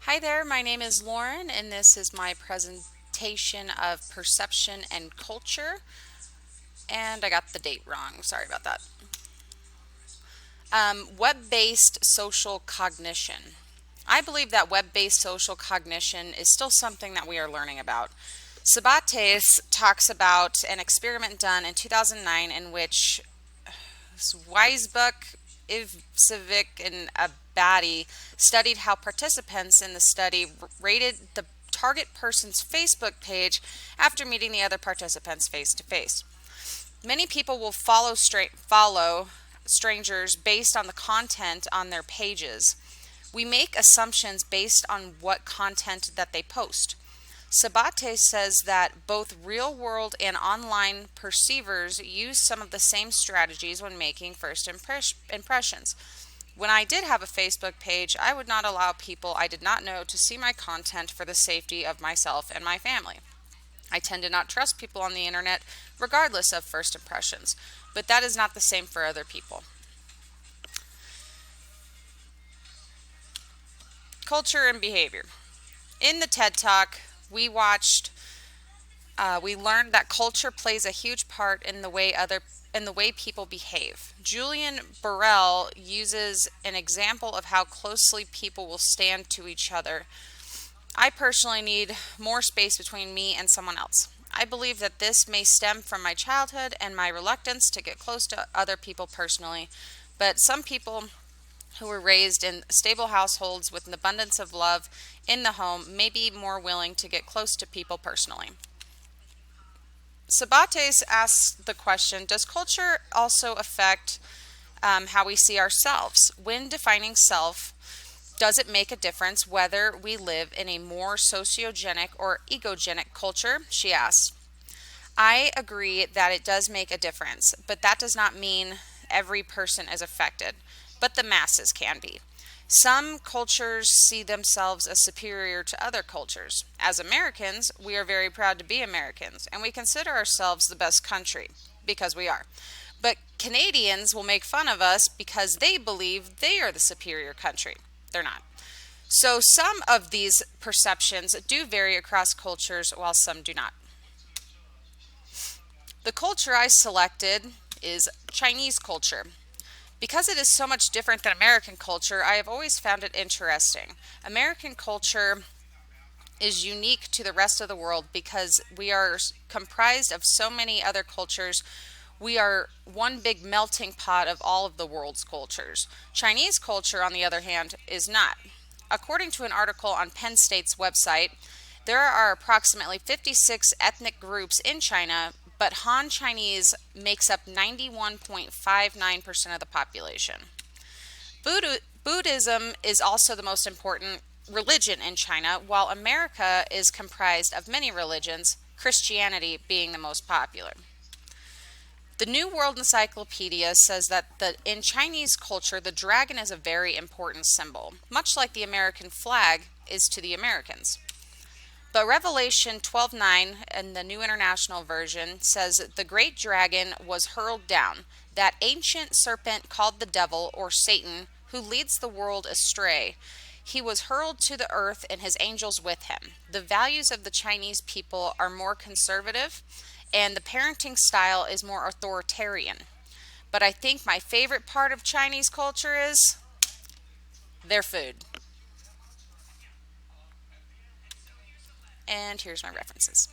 Hi there, my name is Lauren, and this is my presentation of perception and culture. And I got the date wrong, sorry about that. Web-based social cognition. I believe that web-based social cognition is still something that we are learning about. Sabates talks about an experiment done in 2009 in which Weisbuck, Ivcevic, and Abadi studied how participants in the study rated the target person's Facebook page after meeting the other participants face to face. Many people will follow strangers based on the content on their pages. We make assumptions based on what content that they post. Sabate says that both real world and online perceivers use some of the same strategies when making first impressions. When I did have a Facebook page, I would not allow people I did not know to see my content for the safety of myself and my family. I tend to not trust people on the internet regardless of first impressions, but that is not the same for other people. Culture and behavior. In the TED Talk, we watched we learned that culture plays a huge part in the way people behave. Julian Burrell uses an example of how closely people will stand to each other. I personally need more space between me and someone else. I believe that this may stem from my childhood and my reluctance to get close to other people personally, but some people who were raised in stable households with an abundance of love in the home may be more willing to get close to people personally. Sabates asks the question, does culture also affect how we see ourselves? When defining self, does it make a difference whether we live in a more sociogenic or egogenic culture? She asks. I agree that it does make a difference, but that does not mean every person is affected, but the masses can be. Some cultures see themselves as superior to other cultures. As Americans, we are very proud to be Americans, and we consider ourselves the best country, because we are. But Canadians will make fun of us because they believe they are the superior country. They're not. So some of these perceptions do vary across cultures, while some do not. The culture I selected is Chinese culture. Because it is so much different than American culture, I have always found it interesting. American culture is unique to the rest of the world because we are comprised of so many other cultures. We are one big melting pot of all of the world's cultures. Chinese culture, on the other hand, is not. According to an article on Penn State's website, there are approximately 56 ethnic groups in China, but Han Chinese makes up 91.59% of the population. Buddhism is also the most important religion in China, while America is comprised of many religions, Christianity being the most popular. The New World Encyclopedia says that in Chinese culture, the dragon is a very important symbol, much like the American flag is to the Americans. But Revelation 12:9 in the New International Version says the great dragon was hurled down, that ancient serpent called the devil or Satan, who leads the world astray. He was hurled to the earth and his angels with him. The values of the Chinese people are more conservative, and the parenting style is more authoritarian. But I think my favorite part of Chinese culture is their food. And here's my references.